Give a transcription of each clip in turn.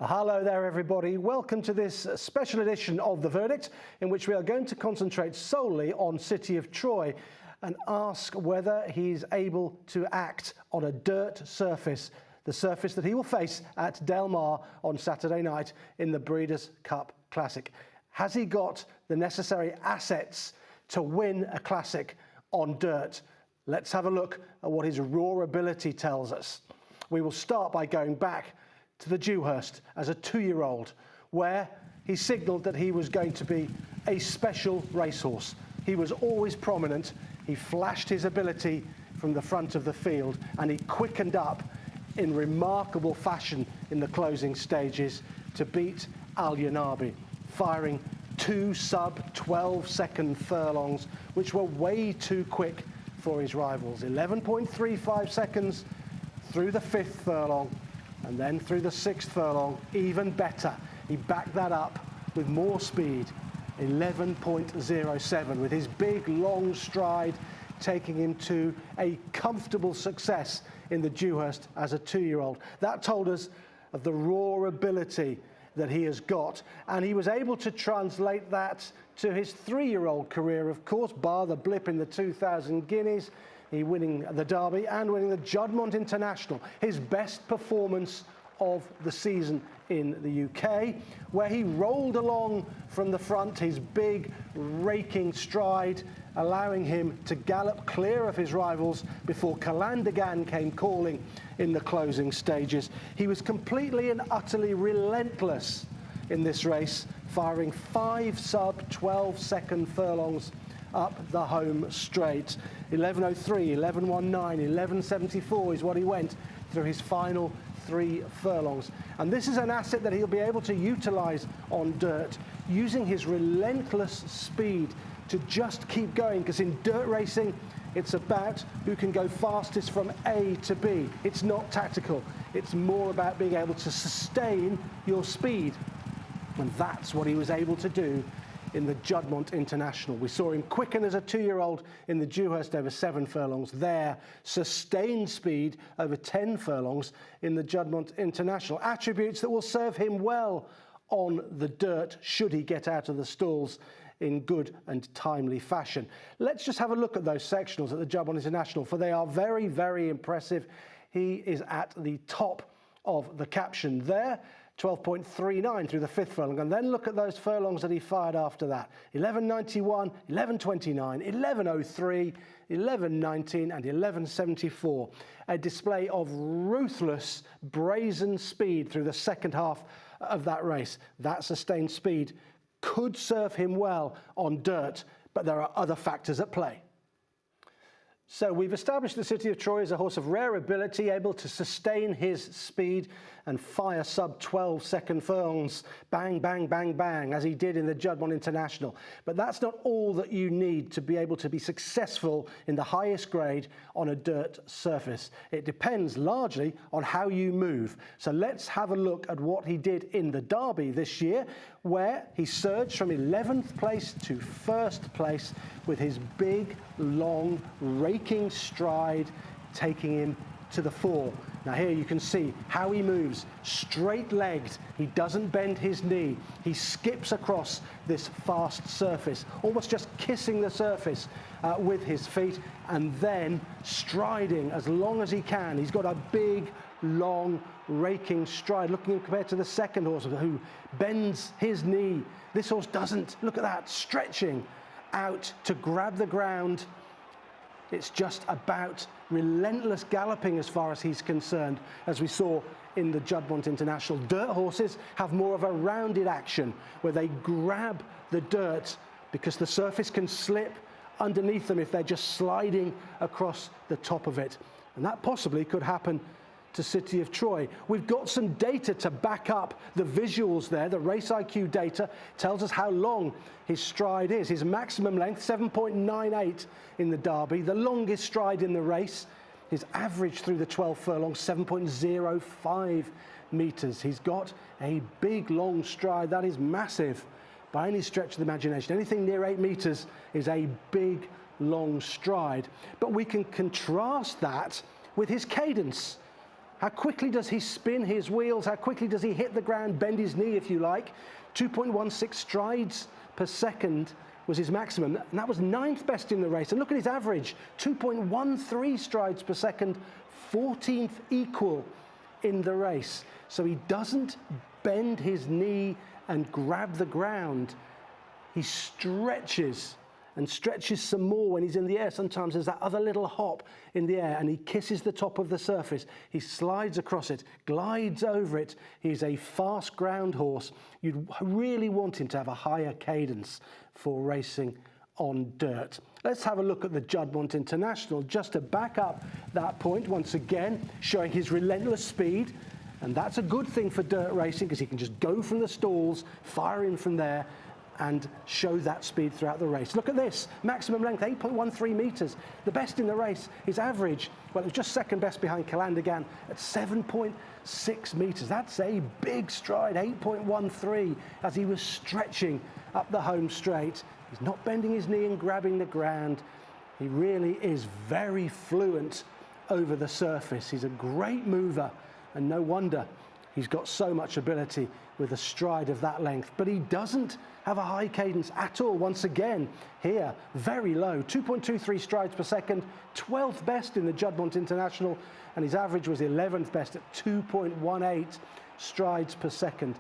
Hello there everybody, welcome to this special edition of The Verdict in which we are going to concentrate solely on City of Troy and ask whether he's able to act on a dirt surface, the surface that he will face at Del Mar on Saturday night in the Breeders' Cup Classic. Has he got the necessary assets to win a classic on dirt? Let's have a look at what his raw ability tells us. We will start by going back to the Dewhurst as a 2-year-old, where he signalled that he was going to be a special racehorse. He was always prominent, he flashed his ability from the front of the field, and he quickened up in remarkable fashion in the closing stages to beat Al Yanabi, firing 2 sub-12-second furlongs, which were way too quick for his rivals. 11.35 seconds through the 5th furlong, and then through the 6th furlong, even better. He backed that up with more speed, 11.07, with his big, long stride taking him to a comfortable success in the Dewhurst as a 2-year-old. That told us of the raw ability that he has got, and he was able to translate that to his 3-year-old career, of course, bar the blip in the 2,000 guineas. He winning the Derby and winning the Juddmonte International, his best performance of the season in the UK, where he rolled along from the front, his big raking stride, allowing him to gallop clear of his rivals before Calandagan came calling in the closing stages. He was completely and utterly relentless in this race, firing 5 sub-12-second furlongs up the home straight. 11.03, 11.19, 11.74 is what he went through his final 3 furlongs. And this is an asset that he'll be able to utilise on dirt, using his relentless speed to just keep going, because in dirt racing, it's about who can go fastest from A to B. It's not tactical. It's more about being able to sustain your speed. And that's what he was able to do in the Juddmonte International. We saw him quicken as a 2-year-old in the Dewhurst over 7 furlongs there, sustained speed over 10 furlongs in the Juddmonte International. Attributes that will serve him well on the dirt should he get out of the stalls in good and timely fashion. Let's just have a look at those sectionals at the Juddmonte International, for they are very, very impressive. He is at the top of the caption there. 12.39 through the 5th furlong, and then look at those furlongs that he fired after that. 11.91, 11.29, 11.03, 11.19 and 11.74. A display of ruthless, brazen speed through the second half of that race. That sustained speed could serve him well on dirt, but there are other factors at play. So we've established the City of Troy as a horse of rare ability, able to sustain his speed and fire sub-12-second furlongs, bang, bang, bang, bang, as he did in the Juddmonte International. But that's not all that you need to be able to be successful in the highest grade on a dirt surface. It depends largely on how you move. So let's have a look at what he did in the Derby this year, where he surged from 11th place to 1st place with his big, long, raking stride taking him to the fore. Now here you can see how he moves, straight-legged. He doesn't bend his knee. He skips across this fast surface, almost just kissing the surface with his feet, and then striding as long as he can. He's got a big, long, raking stride. Looking compared to the second horse who bends his knee, this horse doesn't. Look at that, stretching out to grab the ground. It's just about relentless galloping as far as he's concerned, as we saw in the Juddmonte International. Dirt horses have more of a rounded action where they grab the dirt because the surface can slip underneath them if they're just sliding across the top of it. And that possibly could happen to City of Troy. We've got some data to back up the visuals there. The RaceiQ data tells us how long his stride is. His maximum length, 7.98 in the Derby, the longest stride in the race. His average through the 12 furlongs, 7.05 metres. He's got a big, long stride. That is massive by any stretch of the imagination. Anything near 8 metres is a big, long stride. But we can contrast that with his cadence. How quickly does he spin his wheels? How quickly does he hit the ground, bend his knee, if you like? 2.16 strides per second was his maximum, and that was 9th best in the race. And look at his average, 2.13 strides per second, 14th equal in the race. So he doesn't bend his knee and grab the ground. He stretches and stretches some more when he's in the air. Sometimes there's that other little hop in the air, and he kisses the top of the surface. He slides across it, glides over it. He's a fast ground horse. You'd really want him to have a higher cadence for racing on dirt. Let's have a look at the Juddmonte International just to back up that point once again, showing his relentless speed. And that's a good thing for dirt racing because he can just go from the stalls, fire in from there, and show that speed throughout the race. Look at this, maximum length, 8.13 metres. The best in the race, his average, well, it was just second best behind Calandigan at 7.6 metres. That's a big stride, 8.13, as he was stretching up the home straight. He's not bending his knee and grabbing the ground. He really is very fluent over the surface. He's a great mover, and no wonder he's got so much ability with a stride of that length. But he doesn't have a high cadence at all. Once again, here, very low, 2.23 strides per second, 12th best in the Juddmonte International, and his average was 11th best at 2.18 strides per second.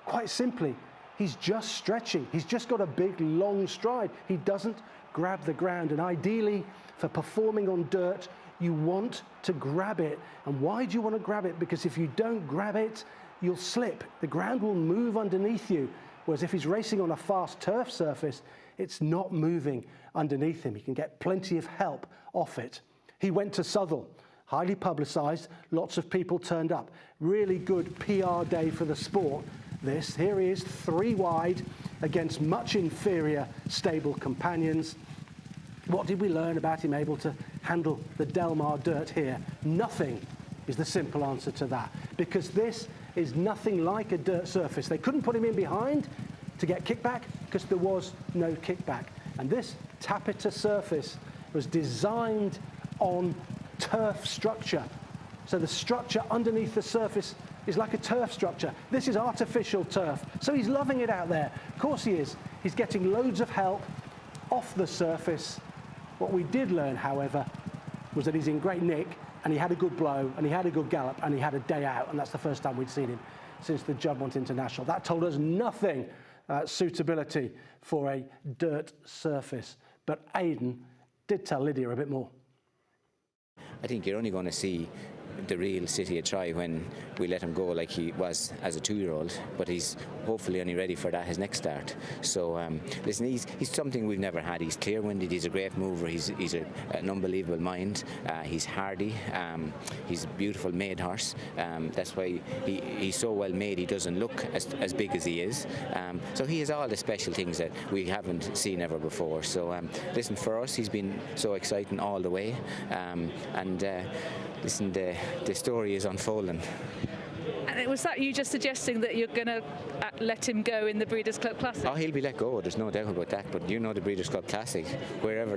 Quite simply, he's just stretching. He's just got a big, long stride. He doesn't grab the ground, and ideally, for performing on dirt, you want to grab it. And why do you want to grab it? Because if you don't grab it, you'll slip. The ground will move underneath you. Whereas if he's racing on a fast turf surface, it's not moving underneath him. He can get plenty of help off it. He went to Southall, highly publicised, lots of people turned up. Really good PR day for the sport, this. Here he is, 3 wide against much inferior stable companions. What did we learn about him able to handle the Del Mar dirt here? Nothing is the simple answer to that, because this is nothing like a dirt surface. They couldn't put him in behind to get kickback because there was no kickback. And this tapeter surface was designed on turf structure. So the structure underneath the surface is like a turf structure. This is artificial turf. So he's loving it out there. Of course he is. He's getting loads of help off the surface. What we did learn, however, was that he's in great nick, and he had a good blow, and he had a good gallop, and he had a day out, and that's the first time we'd seen him since the Juddmonte International. That told us nothing suitability for a dirt surface. But Aidan did tell Lydia a bit more. I think you're only going to see the real City of Troy when we let him go like he was as a 2-year-old, but he's hopefully only ready for that his next start. So listen, he's something we've never had. He's clear-winded, he's a great mover, he's an unbelievable mind, he's hardy, he's a beautiful made horse. That's why he's so well made. He doesn't look as big as he is. So he has all the special things that we haven't seen ever before. So listen, for us he's been so exciting all the way, listen, the story is unfolding. And was that you just suggesting that you're going to let him go in the Breeders' Club Classic? Oh, he'll be let go. There's no doubt about that. But you know the Breeders' Club Classic, wherever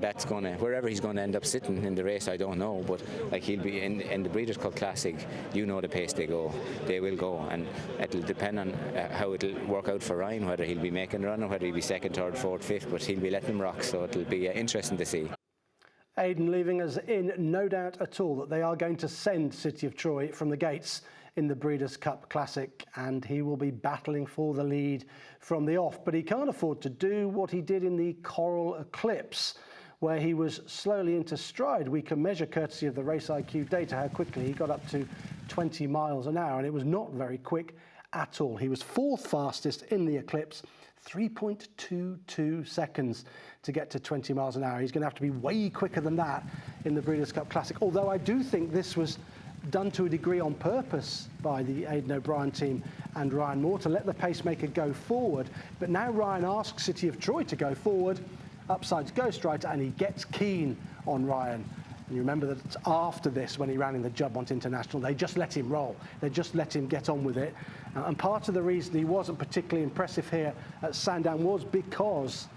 he's going to end up sitting in the race, I don't know. But like he'll be in the Breeders' Club Classic. You know the pace they go. They will go, and it'll depend on how it'll work out for Ryan, whether he'll be making a run or whether he'll be second, third, fourth, fifth. But he'll be letting them rock. So it'll be interesting to see. Aidan leaving us in no doubt at all that they are going to send City of Troy from the gates in the Breeders' Cup Classic, and he will be battling for the lead from the off. But he can't afford to do what he did in the Coral Eclipse, where he was slowly into stride. We can measure, courtesy of the RaceiQ data, how quickly he got up to 20 miles an hour, and it was not very quick at all. He was 4th fastest in the Eclipse, 3.22 seconds to get to 20 miles an hour. He's going to have to be way quicker than that in the Breeders' Cup Classic, although I do think this was done to a degree on purpose by the Aidan O'Brien team and Ryan Moore to let the pacemaker go forward. But now Ryan asks City of Troy to go forward, upsides ghostwriter, and he gets keen on Ryan. And you remember that after this, when he ran in the Juddmonte International, they just let him roll. They just let him get on with it. And part of the reason he wasn't particularly impressive here at Sandown was because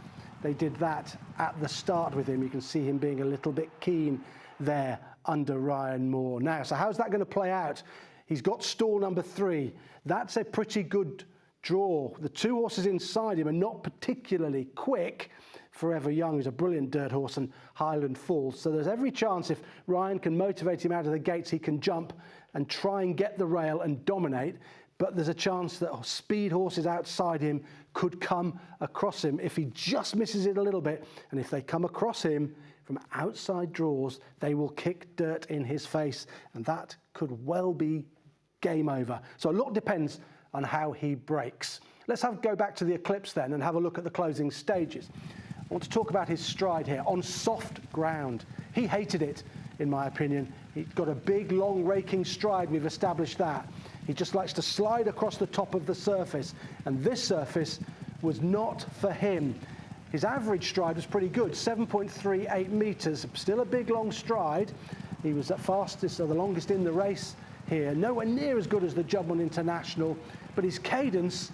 they did that at the start with him. You can see him being a little bit keen there under Ryan Moore. Now, so how's that going to play out He's got stall number 3. That's a pretty good draw. The 2 horses inside him are not particularly quick. Forever Young is a brilliant dirt horse, and Highland Falls. So there's every chance if Ryan can motivate him out of the gates, he can jump and try and get the rail and dominate. But there's a chance that speed horses outside him could come across him if he just misses it a little bit. And if they come across him from outside draws, they will kick dirt in his face. And that could well be game over. So a lot depends on how he breaks. Let's go back to the Eclipse then and have a look at the closing stages. I want to talk about his stride here on soft ground. He hated it, in my opinion. He's got a big, long, raking stride. We've established that. He just likes to slide across the top of the surface, and this surface was not for him. His average stride was pretty good, 7.38 metres, still a big, long stride. He was the fastest or the longest in the race here, nowhere near as good as the Jumpman International, but his cadence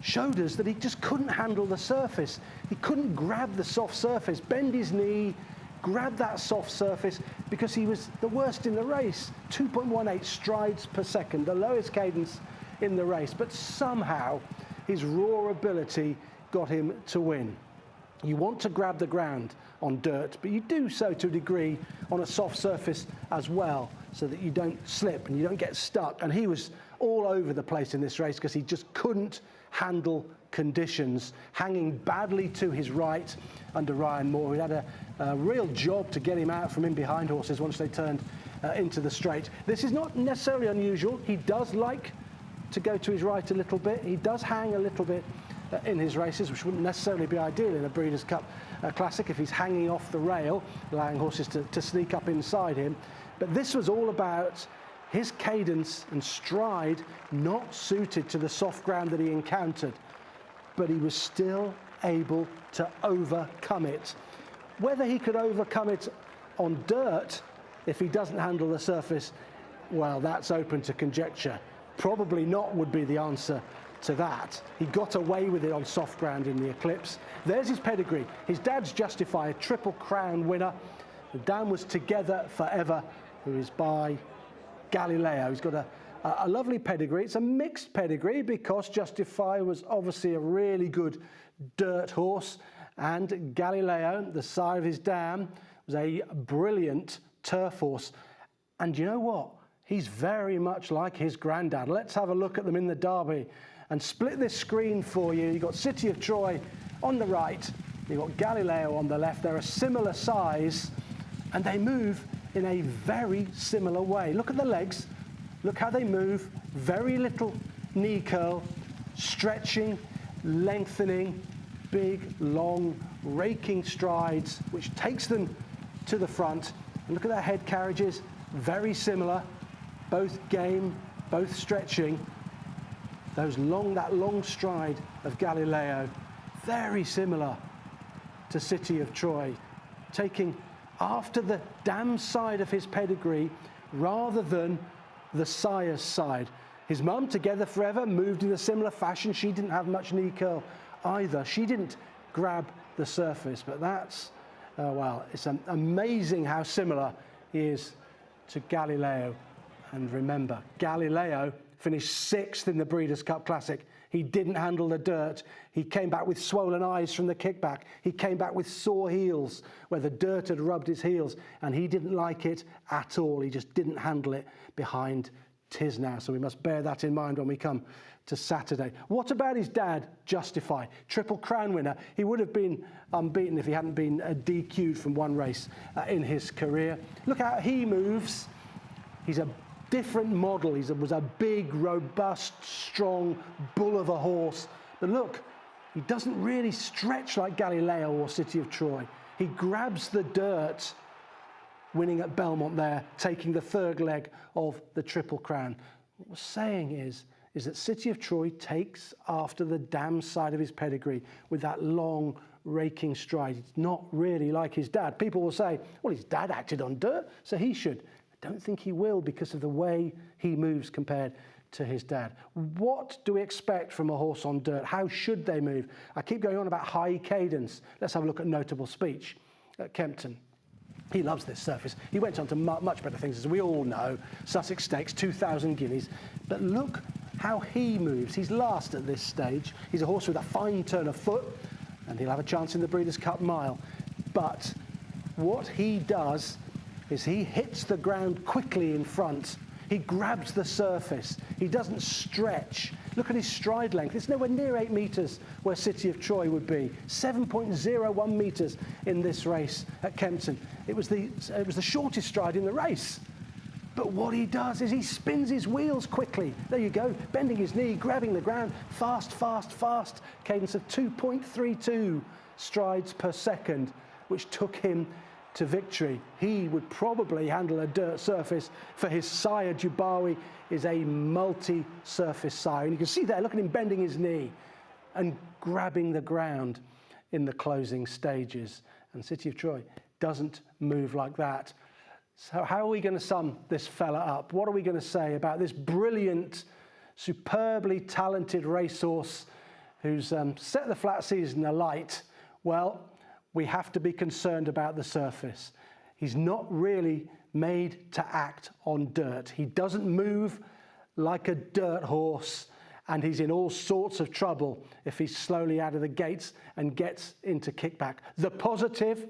showed us that he just couldn't handle the surface. He couldn't grab the soft surface, bend his knee, grab that soft surface, because he was the worst in the race. 2.18 strides per second, the lowest cadence in the race, but somehow his raw ability got him to win. You want to grab the ground on dirt, but you do so to a degree on a soft surface as well, so that you don't slip and you don't get stuck. And he was all over the place in this race because he just couldn't handle conditions, hanging badly to his right under Ryan Moore. He had a real job to get him out from in behind horses once they turned into the straight. This is not necessarily unusual. He does like to go to his right a little bit. He does hang a little bit in his races, which wouldn't necessarily be ideal in a Breeders' Cup Classic if he's hanging off the rail, allowing horses to sneak up inside him. But this was all about his cadence and stride not suited to the soft ground that he encountered, but he was still able to overcome it. Whether he could overcome it on dirt if he doesn't handle the surface, well, that's open to conjecture. Probably not would be the answer to that. He got away with it on soft ground in the Eclipse. There's his pedigree. His dad's Justify, a Triple Crown winner. The dam was Together Forever, who is by Galileo. He's got a lovely pedigree. It's a mixed pedigree because Justify was obviously a really good dirt horse, and Galileo, the sire of his dam, was a brilliant turf horse. And you know what? He's very much like his granddad. Let's have a look at them in the Derby and split this screen for you. You've got City of Troy on the right. You've got Galileo on the left. They're a similar size, and they move in a very similar way. Look at the legs. Look how they move. Very little knee curl, stretching, lengthening, big, long, raking strides, which takes them to the front. And look at their head carriages. Very similar. Both game, both stretching. That long stride of Galileo, very similar to City of Troy, taking after the dam side of his pedigree rather than the sire's side. His mum, Together Forever, moved in a similar fashion. She didn't have much knee curl either. She didn't grab the surface, but that's, well, it's amazing how similar he is to Galileo. And remember, Galileo finished 6th in the Breeders' Cup Classic. He didn't handle the dirt. He came back with swollen eyes from the kickback. He came back with sore heels where the dirt had rubbed his heels, and he didn't like it at all. He just didn't handle it behind Tisnow. So we must bear that in mind when we come to Saturday. What about his dad, Justify? Triple Crown winner. He would have been unbeaten if he hadn't been DQ'd from one race in his career. Look how he moves. He's a different model. He was a big, robust, strong bull of a horse. But look, he doesn't really stretch like Galileo or City of Troy. He grabs the dirt, winning at Belmont there, taking the 3rd leg of the Triple Crown. What we're saying is that City of Troy takes after the dam side of his pedigree with that long, raking stride. It's not really like his dad. People will say, well, his dad acted on dirt, so he should. Don't think he will because of the way he moves compared to his dad. What do we expect from a horse on dirt? How should they move? I keep going on about high cadence. Let's have a look at notable speech at Kempton. He loves this surface. He went on to much better things, as we all know. Sussex Stakes, 2,000 guineas. But look how he moves. He's last at this stage. He's a horse with a fine turn of foot, and he'll have a chance in the Breeders' Cup Mile. But what he does is he hits the ground quickly in front. He grabs the surface. He doesn't stretch. Look at his stride length. It's nowhere near 8 metres where City of Troy would be. 7.01 metres in this race at Kempton. It was the shortest stride in the race. But what he does is he spins his wheels quickly. There you go, bending his knee, grabbing the ground. Fast, fast, fast. Cadence of 2.32 strides per second, which took him to victory. He would probably handle a dirt surface, for his sire Dubawi is a multi-surface sire. And you can see there, look at him bending his knee and grabbing the ground in the closing stages. And City of Troy doesn't move like that. So how are we going to sum this fella up? What are we going to say about this brilliant, superbly talented racehorse who's set the flat season alight? Well, we have to be concerned about the surface. He's not really made to act on dirt. He doesn't move like a dirt horse, and he's in all sorts of trouble if he's slowly out of the gates and gets into kickback. The positive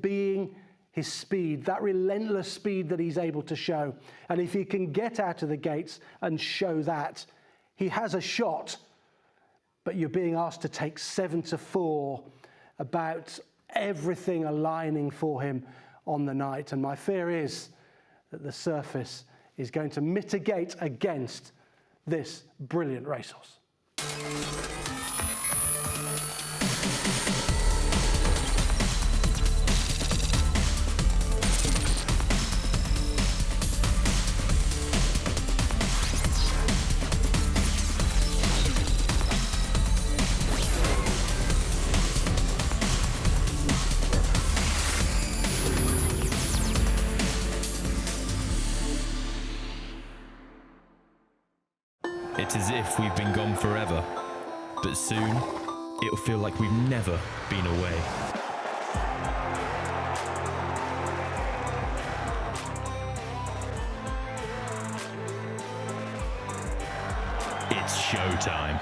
being his speed, that relentless speed that he's able to show. And if he can get out of the gates and show that, he has a shot, but you're being asked to take 7-4 about everything aligning for him on the night. And my fear is that the surface is going to mitigate against this brilliant racehorse. It's as if we've been gone forever, but soon it'll feel like we've never been away. It's showtime.